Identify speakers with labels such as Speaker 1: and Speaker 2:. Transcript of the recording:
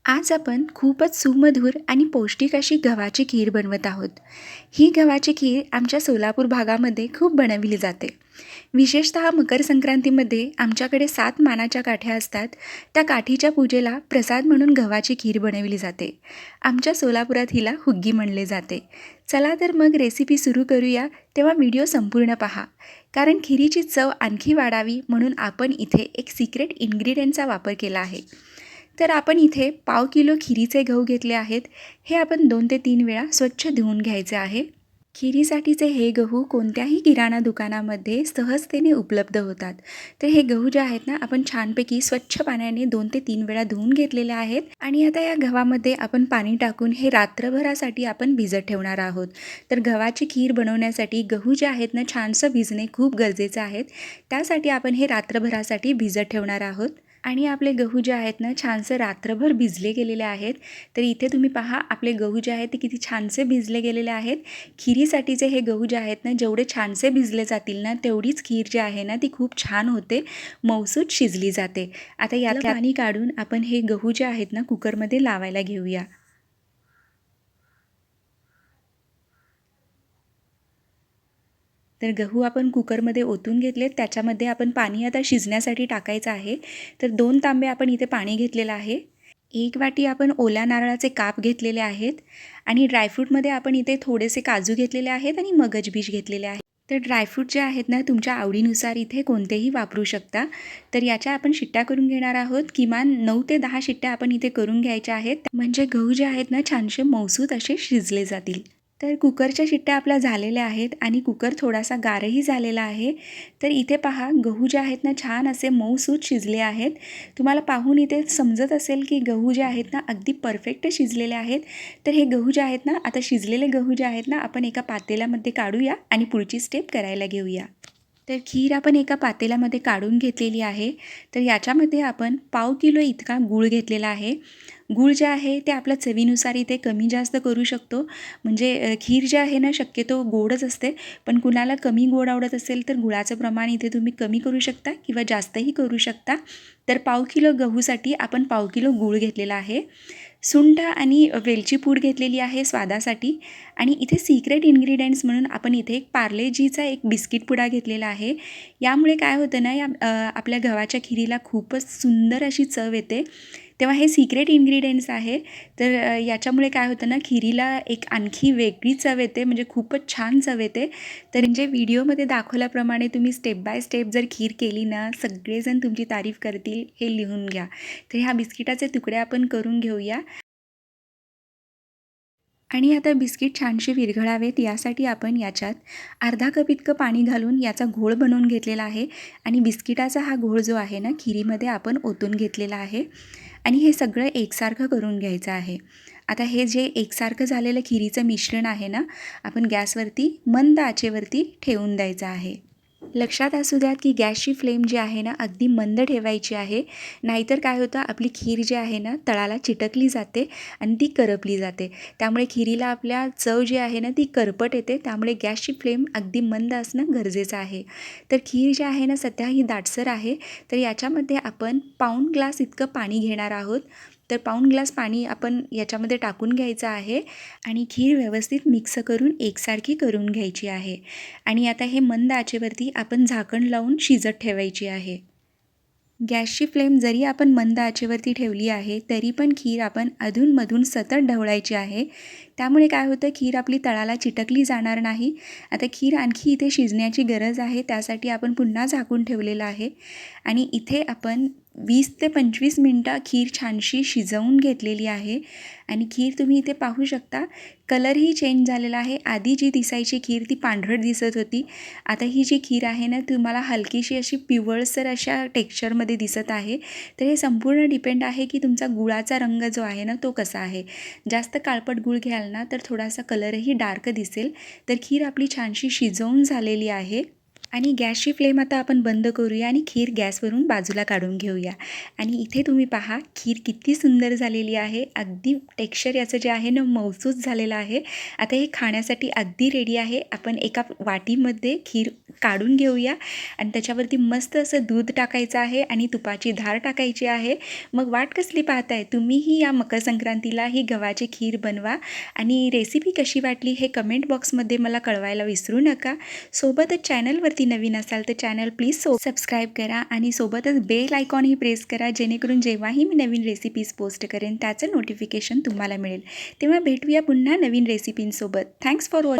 Speaker 1: आज आपण खूपच सुमधुर आणि पौष्टिक अशी गव्हाची खीर बनवत आहोत. ही गव्हाची खीर आमच्या सोलापूर भागामध्ये खूप बनविली जाते. विशेषतः मकर संक्रांतीमध्ये आमच्याकडे 7 मानाच्या काठ्या असतात. त्या काठीच्या पूजेला प्रसाद म्हणून गव्हाची खीर बनविली जाते. आमच्या सोलापुरात हिला हुग्गी म्हणले जाते. चला तर मग रेसिपी सुरू करूया, तेव्हा व्हिडिओ संपूर्ण पहा. कारण खिरीची चव आणखी वाढावी म्हणून आपण इथे एक सिक्रेट इन्ग्रेडियंटचा वापर केला आहे. तर आपण इथे पाव किलो खिरीचे गहू घेतले आहेत. हे आपण 2 ते 3 वेळा स्वच्छ धुवून घ्यायचे आहे. खिरीसाठीचे हे गहू कोणत्याही किराणा दुकानामध्ये सहजतेने उपलब्ध होतात. तर हे गहू जे आहेत ना, आपण छानपैकी स्वच्छ पाण्याने 2 ते 3 वेळा धुवून घेतलेले आहेत. आणि आता या गव्हामध्ये आपण पाणी टाकून हे रात्रभरासाठी आपण भिजत ठेवणार आहोत. तर गव्हाची खीर बनवण्यासाठी गहू जे आहेत ना, छानसं भिजणे खूप गरजेचं आहे. त्यासाठी आपण हे रात्रभरासाठी भिजत ठेवणार आहोत. आणि आपले गहू जे आहेत ना, छानसे रात्रभर भिजले गेलेले आहेत. तर इथे तुम्ही पहा, आपले गहू जे आहेत ते किती छानसे भिजले गेलेले आहेत. खिरीसाठीचे हे गहू जे आहेत ना, जेवढे छानसे भिजले जातील ना, तेवढीच खीर जी आहे ना, ती खूप छान होते, मऊसूत शिजली जाते. आता यातलं पाणी काढून आपण हे गहू जे आहेत ना, कुकरमध्ये लावायला घेऊया. तर गहू आपण कुकरमध्ये ओतून घेतलेत. त्याच्यामध्ये आपण पाणी आता शिजण्यासाठी टाकायचं आहे. तर 2 तांबे आपण इथे पाणी घेतलेलं आहे. 1 वाटी आपण ओल्या नारळाचे काप घेतलेले आहेत. आणि ड्रायफ्रूटमध्ये आपण इथे थोडेसे काजू घेतलेले आहेत आणि मगज बीज घेतलेले आहेत. तर ड्रायफ्रूट जे आहेत ना, तुमच्या आवडीनुसार इथे कोणतेही वापरू शकता. तर याच्या आपण शिट्ट्या करून घेणार आहोत. किमान 9 ते 10 शिट्ट्या आपण इथे करून घ्यायच्या आहेत. म्हणजे गहू जे आहेत ना, छानसे मऊसूत असे शिजले जातील. तर कुकरच्या शिट्ट्या आपल्या झालेल्या आहेत आणि कुकर थोडासा गारही झालेला आहे. तर इथे पहा, गहू जे आहेत ना, छान असे मऊसूत शिजले आहेत. तुम्हाला पाहून इथे समजत असेल की गहू जे आहेत ना, अगदी परफेक्ट शिजलेले आहेत. तर हे गहू जे आहेत ना, आता शिजलेले गहू जे आहेत ना, आपण एका पातेल्यामध्ये काढूया आणि पुढची स्टेप करायला घेऊया. तर खीर आपण एका पातेल्यामध्ये काढून घेतलेली आहे. तर याच्यामध्ये आपण पाव किलो इतका गूळ घेतलेला आहे. गूळ जे आहे ते आपल्या चवीनुसार इथे कमी जास्त करू शकतो. म्हणजे खीर जी आहे ना, शक्यतो गोडच असते. पण कुणाला कमी गोड आवडत असेल तर गुळाचं प्रमाण इथे तुम्ही कमी करू शकता किंवा जास्तही करू शकता. तर पाव किलो गहूसाठी आपण पाव किलो गूळ घेतलेला आहे. सुंठ आणि वेलची पूड घेतलेली आहे स्वादासाठी. आणि इथे सिक्रेट इन्ग्रेडियंट्स म्हणून आपण इथे एक पार्लेजीचा एक बिस्किट पुडा घेतलेला आहे. यामुळे काय होतं ना, आपल्या गव्हाच्या खिरीला खूपच सुंदर अशी चव येते. तेव्हा हे सिक्रेट इन्ग्रेडियंट्स आहे. तर याच्यामुळे काय होतं ना, खिरीला एक आणखी वेगळी चव येते, म्हणजे खूपच छान चव येते. तर म्हणजे व्हिडिओमध्ये दाखवल्याप्रमाणे तुम्ही स्टेप बाय स्टेप जर खीर केली ना, सगळेजण तुमची तारीफ करतील, हे लिहून घ्या. तर ह्या बिस्किटाचे तुकडे आपण करून घेऊया. आणि आता बिस्किट छानसे विरघळावेत यासाठी आपण याच्यात अर्धा कप इतकं पाणी घालून याचा घोळ बनवून घेतलेला आहे. आणि बिस्किटाचा हा घोळ जो आहे ना, खिरीमध्ये आपण ओतून घेतलेला आहे. आणि हे सगळं एकसारखं करून घ्यायचं आहे. आता हे जे एकसारखं झालेलं खिरीचं मिश्रण आहे ना, आपण गॅसवरती मंद आचेवरती ठेवून द्यायचं आहे. लक्षात असू द्यात की गॅसची फ्लेम जी आहे ना, अगदी मंद ठेवायची आहे. नाहीतर काय होतं, आपली खीर जी आहे ना, तळाला चिटकली जाते आणि ती करपली जाते. त्यामुळे खिरीला आपल्या चव जी आहे ना, ती करपट येते. त्यामुळे गॅसची फ्लेम अगदी मंद असणं गरजेचं आहे. तर खीर जी आहे ना, सध्या ही दाटसर आहे. तर याच्यामध्ये आपण पाऊण ग्लास इतकं पाणी घेणार आहोत. तर पाऊण ग्लास पाणी आपण याच्यामध्ये टाकून घ्यायचं आहे. आणि खीर व्यवस्थित मिक्स करून एकसारखी करून घ्यायची आहे. आणि आता हे मंद आचेवरती आपण झाकण लावून शिजत ठेवायची आहे. गॅसची फ्लेम जरी आपण मंद आचेवरती ठेवली आहे, तरी पण खीर आपण अधूनमधून सतत ढवळायची आहे. त्यामुळे काय होतं, खीर आपली तळाला चिटकली जाणार नाही. आता खीर आणखी इथे शिजण्याची गरज आहे, त्यासाठी आपण पुन्हा झाकून ठेवलेलं आहे. आणि इथे आपण 20 ते 25 मिनटं खीर छानशी शिजवून घेतलेली आहे. आणि खीर तुम्ही इथे पाहू शकता, कलरही चेंज झालेला आहे. आधी जी दिसायची खीर ती पांढरट दिसत होती. आता ही जी खीर आहे ना, तुम्हाला हलकीशी अशी पिवळसर अशा टेक्स्चरमध्ये दिसत आहे. तर हे संपूर्ण डिपेंड आहे की तुमचा गुळाचा रंग जो आहे ना, तो कसा आहे. जास्त काळपट गूळ घ्याल ना, तर थोडासा कलरही डार्क दिसेल. तर खीर आपली छानशी शिजवून झालेली आहे. आणि गॅसची फ्लेम आता आपण बंद करूया आणि खीर गॅसवरून बाजूला काढून घेऊया. आणि इथे तुम्ही पहा खीर किती सुंदर झालेली आहे. अगदी टेक्स्चर याचं जे आहे ना मऊसूत झालेलं आहे. आता हे खाण्यासाठी अगदी रेडी आहे. आपण एका वाटीमध्ये खीर काढून घेऊया आणि त्याच्यावरती मस्त असं दूध टाकायचं आहे आणि तुपाची धार टाकायची आहे. मग वाट कसली पाहताय? तुम्हीही या मकर संक्रांतीला ही गव्हाची खीर बनवा आणि रेसिपी कशी वाटली हे कमेंट बॉक्समध्ये मला कळवायला विसरू नका. सोबतच चॅनलवरती नवीन असाल तर चॅनल प्लीज सबस्क्राईब करा आणि सोबतच बेल आयकॉनही प्रेस करा, जेणेकरून जेव्हाही मी नवीन रेसिपीज पोस्ट करेन त्याचं नोटिफिकेशन तुम्हाला मिळेल. तेव्हा भेटूया पुन्हा नवीन रेसिपींसोबत. Thanks for watching.